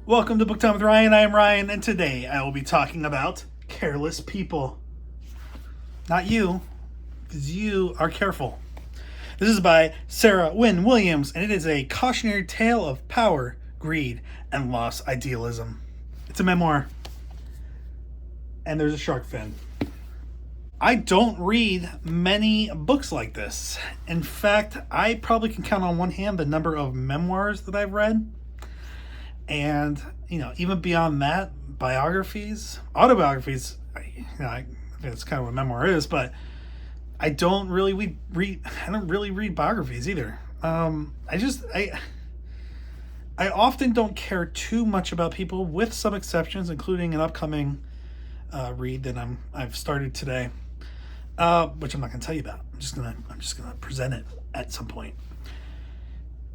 Welcome to Book Time with Ryan. I am Ryan, and today I will be talking about careless people. Not you, because you are careful. This is by Sarah Wynn-Williams, and it is a cautionary tale of power, greed, and lost idealism. It's a memoir. And there's a shark fin. I don't read many books like this. In fact, I probably can count on one hand the number of memoirs that I've read. And, even beyond that, biographies, autobiographies, I think that's kind of what a memoir is, but I don't really read biographies either. I often don't care too much about people, with some exceptions, including an upcoming read that I've started today, which I'm not going to tell you about. I'm just gonna present it at some point.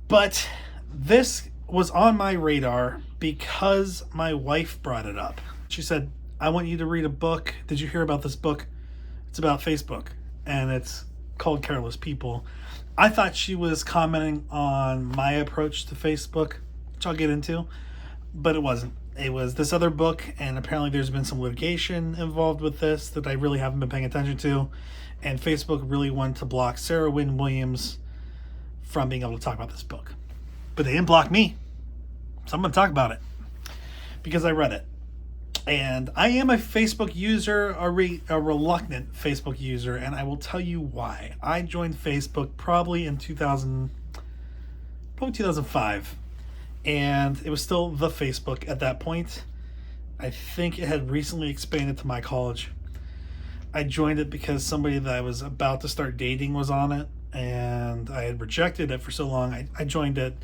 But this was on my radar because my wife brought it up. She said, "I want you to read a book. Did you hear about this book? It's about Facebook, and it's called Careless People." I thought she was commenting on my approach to Facebook, which I'll get into, but it wasn't. It was this other book, and apparently there's been some litigation involved with this that I really haven't been paying attention to, and Facebook really wanted to block Sarah Wynn-Williams from being able to talk about this book. But they didn't block me, so I'm going to talk about it because I read it. And I am a Facebook user, a reluctant Facebook user, and I will tell you why. I joined Facebook probably in 2005, and it was still the Facebook at that point. I think it had recently expanded to my college. I joined it because somebody that I was about to start dating was on it, and I had rejected it for so long. I joined it,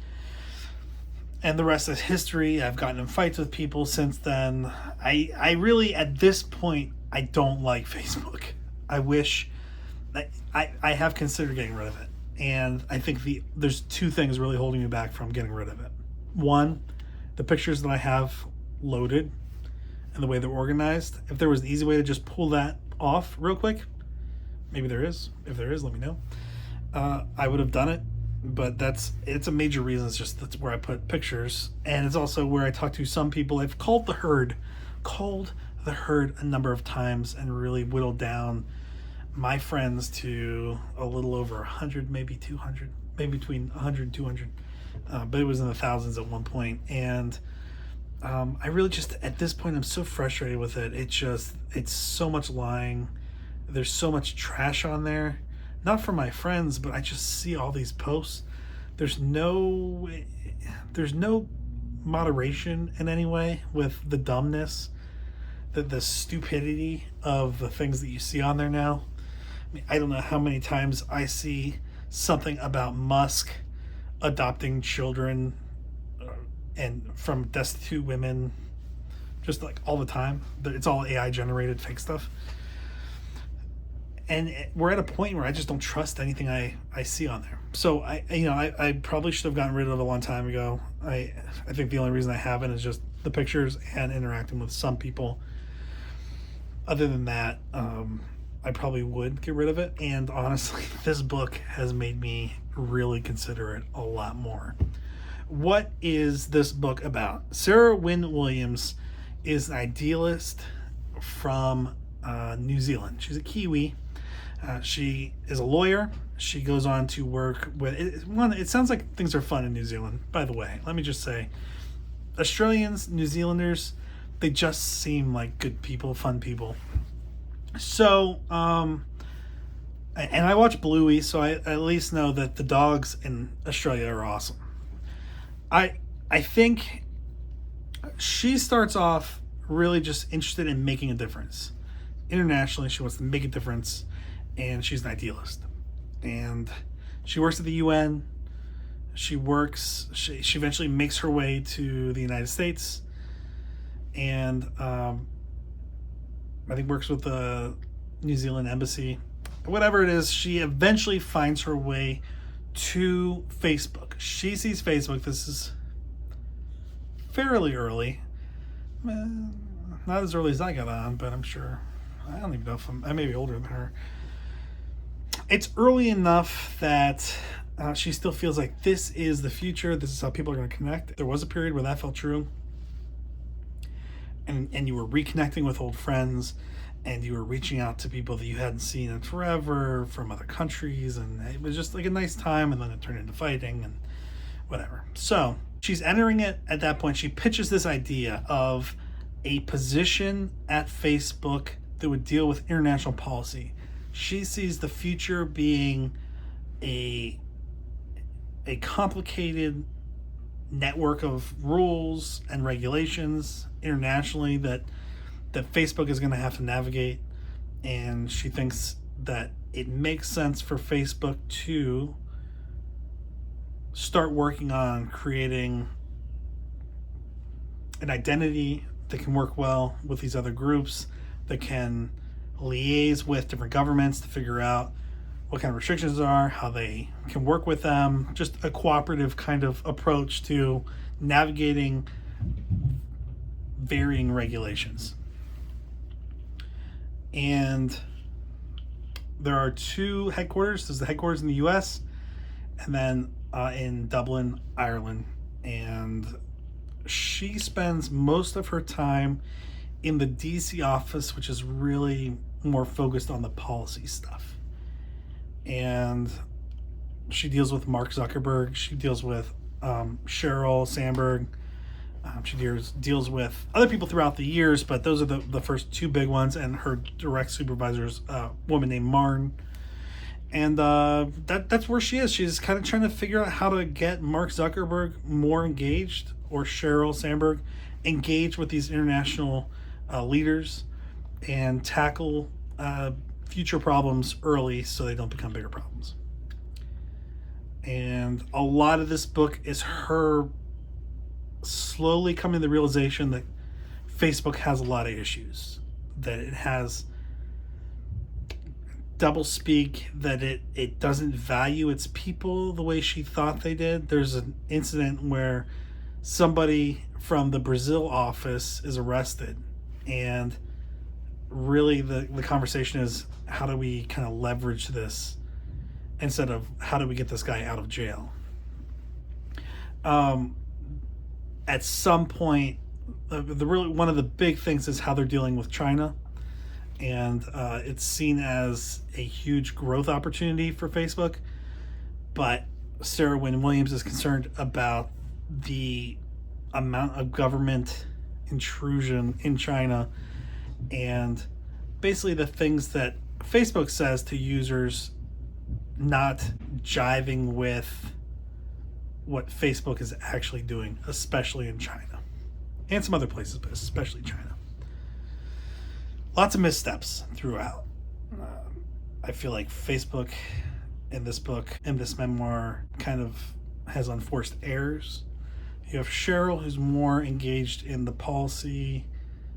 and the rest is history. I've gotten in fights with people since then. I really, at this point, I don't like Facebook. I wish, I have considered getting rid of it. And I think there's two things really holding me back from getting rid of it. One, the pictures that I have loaded and the way they're organized. If there was an easy way to just pull that off real quick, maybe there is. If there is, let me know. I would have done it. But it's a major reason. It's just that's where I put pictures, and it's also where I talk to some people. I've called the herd a number of times and really whittled down my friends to a little over 100, maybe 200, maybe between 100 and 200, but it was in the thousands at one point. And I really just, at this point, I'm so frustrated with it. It's so much lying. There's so much trash on there. Not for my friends, but I just see all these posts. There's no moderation in any way with the dumbness, the stupidity of the things that you see on there now. I mean, I don't know how many times I see something about Musk adopting children and from destitute women, just like all the time. It's all AI generated fake stuff. And we're at a point where I just don't trust anything I see on there. So I probably should have gotten rid of it a long time ago. I think the only reason I haven't is just the pictures and interacting with some people. Other than that, I probably would get rid of it. And honestly, this book has made me really consider it a lot more. What is this book about? Sarah Wynn-Williams is an idealist from New Zealand. She's a Kiwi. She is a lawyer. She goes on to work with it sounds like things are fun in New Zealand, by the way. Let me just say, Australians, New Zealanders, they just seem like good people, fun people. So, and I watch Bluey, so I at least know that the dogs in Australia are awesome. I think she starts off really just interested in making a difference. Internationally, she wants to make a difference. And she's an idealist, and she works at the UN. She eventually makes her way to the United States, and I think works with the New Zealand embassy. Whatever it is, she eventually finds her way to Facebook. She sees Facebook. This is fairly early, not as early as I got on, but I'm sure. I don't even know if I may be older than her. It's early enough that she still feels like this is the future. This is how people are going to connect. There was a period where that felt true. and you were reconnecting with old friends, and you were reaching out to people that you hadn't seen in forever from other countries, and it was just like a nice time, and then it turned into fighting and whatever. So she's entering it at that point. She pitches this idea of a position at Facebook that would deal with international policy. She sees the future being a complicated network of rules and regulations internationally that Facebook is going to have to navigate, and she thinks that it makes sense for Facebook to start working on creating an identity that can work well with these other groups, that can liaise with different governments to figure out what kind of restrictions there are, how they can work with them, just a cooperative kind of approach to navigating varying regulations. And there are two headquarters. There's the headquarters in the US, and then in Dublin, Ireland. And she spends most of her time in the DC office, which is really more focused on the policy stuff. And she deals with Mark Zuckerberg. She deals with Sheryl Sandberg. She deals with other people throughout the years, but those are the first two big ones. And her direct supervisor is a woman named Marn. And that's where she is. She's kind of trying to figure out how to get Mark Zuckerberg more engaged, or Sheryl Sandberg engaged with these international leaders, and tackle future problems early so they don't become bigger problems. And a lot of this book is her slowly coming to the realization that Facebook has a lot of issues, that it has doublespeak, that it doesn't value its people the way she thought they did. There's an incident where somebody from the Brazil office is arrested, and really the conversation is, how do we kind of leverage this instead of how do we get this guy out of jail? At some point, one of the big things is how they're dealing with China, and it's seen as a huge growth opportunity for Facebook. But Sarah Wynn-Williams is concerned about the amount of government intrusion in China, and basically the things that Facebook says to users not jiving with what Facebook is actually doing, especially in China and some other places, but especially China. Lots of missteps throughout. I feel like Facebook in this book, in this memoir, kind of has unforced errors. You have Sheryl, who's more engaged in the policy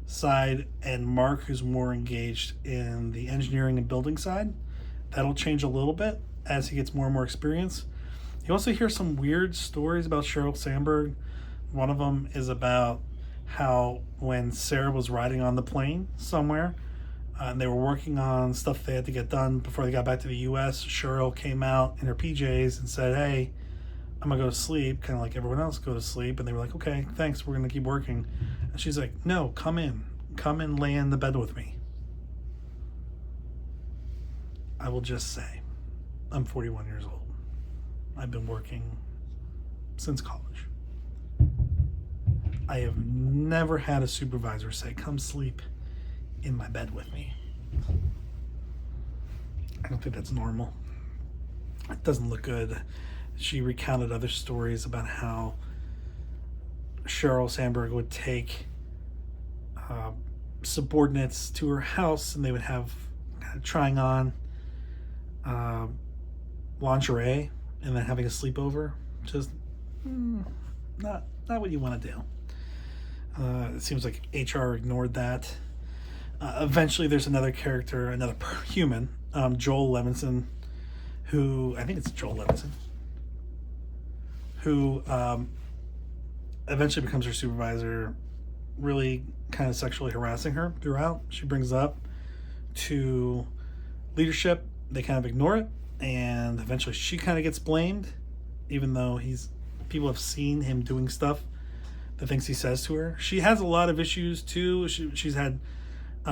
side, and Mark, who's more engaged in the engineering and building side. That'll change a little bit as he gets more and more experience. You also hear some weird stories about Sheryl Sandberg. One of them is about how when Sarah was riding on the plane somewhere, and they were working on stuff they had to get done before they got back to the US, Sheryl came out in her PJs and said, "Hey, I'm gonna go to sleep," kind of like everyone else go to sleep. And they were like, "Okay, thanks, we're gonna keep working." And she's like, "No, come and lay in the bed with me." I will just say, I'm 41 years old. I've been working since college. I have never had a supervisor say, "Come sleep in my bed with me." I don't think that's normal. It doesn't look good. She recounted other stories about how Sheryl Sandberg would take subordinates to her house, and they would have trying on lingerie and then having a sleepover. Just not what you want to do. It seems like HR ignored that. Eventually there's another character, another human, Joel Levinson, who, I think it's Joel Levinson, who eventually becomes her supervisor, really kind of sexually harassing her throughout. She brings up to leadership. They kind of ignore it, and eventually she kind of gets blamed, even though people have seen him doing stuff the things he says to her. She has a lot of issues too. She's had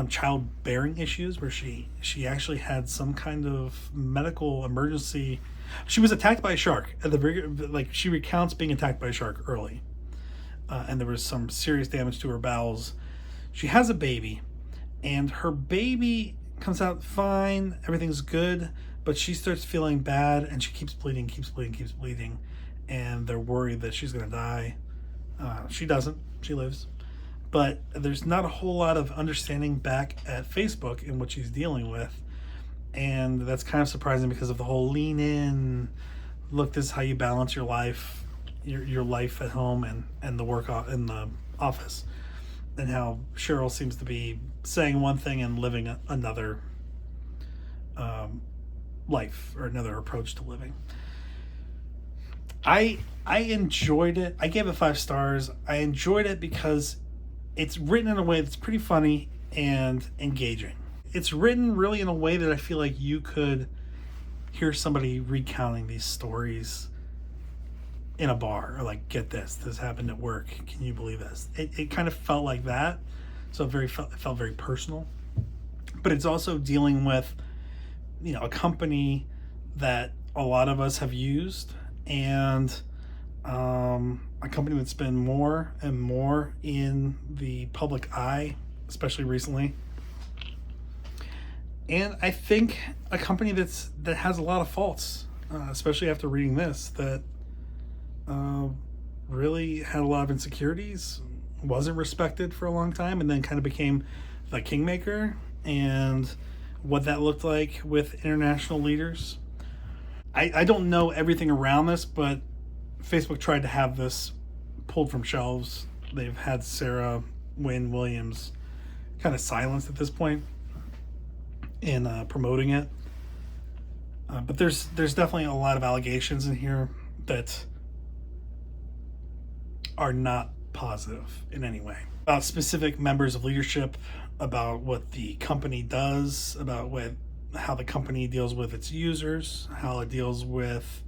childbearing issues where she actually had some kind of medical emergency. She was attacked by a shark at the very, like, she recounts being attacked by a shark early, and there was some serious damage to her bowels. She has a baby, and her baby comes out fine, everything's good, but she starts feeling bad, and she keeps bleeding, and they're worried that she's gonna die. She doesn't, she lives. But there's not a whole lot of understanding back at Facebook in what she's dealing with. And that's kind of surprising because of the whole lean in, look, this is how you balance your life, your life at home and the work in the office. And how Cheryl seems to be saying one thing and living another life, or another approach to living. I enjoyed it. I gave it 5 stars. I enjoyed it because it's written in a way that's pretty funny and engaging. It's written really in a way that I feel like you could hear somebody recounting these stories in a bar, or like, get this happened at work. Can you believe this? It kind of felt like that. So it felt very personal. But it's also dealing with, a company that a lot of us have used, and a company that's been more and more in the public eye, especially recently. And I think a company that has a lot of faults, especially after reading this, that really had a lot of insecurities, wasn't respected for a long time, and then kind of became the kingmaker, and what that looked like with international leaders. I don't know everything around this, but Facebook tried to have this pulled from shelves. They've had Sarah Wynn-Williams kind of silenced at this point in promoting it. But there's definitely a lot of allegations in here that are not positive in any way. About specific members of leadership, about what the company does, about how the company deals with its users, how it deals with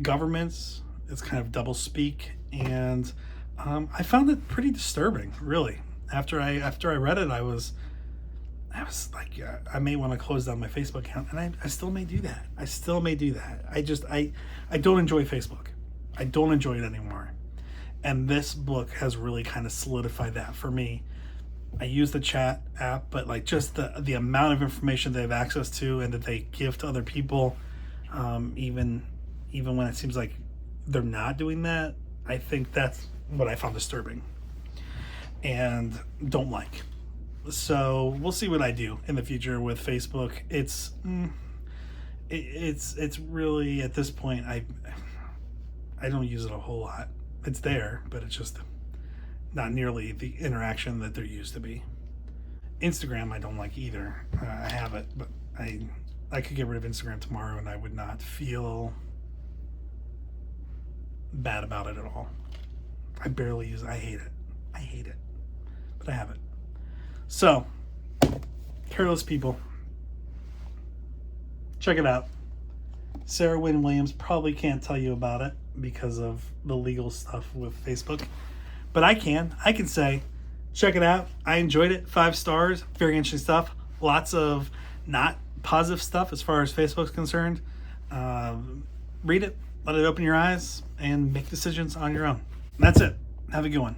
governments. It's kind of double speak, and I found it pretty disturbing, really. After I read it, I was like, yeah, I may want to close down my Facebook account, and I still may do that. I don't enjoy Facebook. I don't enjoy it anymore. And this book has really kind of solidified that for me. I use the chat app, but like, just the amount of information they have access to and that they give to other people, even when it seems like they're not doing that, I think that's what I found disturbing and don't like. So we'll see what I do in the future with Facebook. It's really, at this point, I don't use it a whole lot. It's there, but it's just not nearly the interaction that there used to be. Instagram I don't like either. I have it, but I could get rid of Instagram tomorrow and I would not feel bad about it at all. I barely use it. I hate it. But I have it. So, Careless People. Check it out. Sarah Wynn-Williams probably can't tell you about it because of the legal stuff with Facebook. But I can say, check it out. I enjoyed it. 5 stars. Very interesting stuff. Lots of not positive stuff as far as Facebook's concerned. Read it. Let it open your eyes and make decisions on your own. And that's it. Have a good one.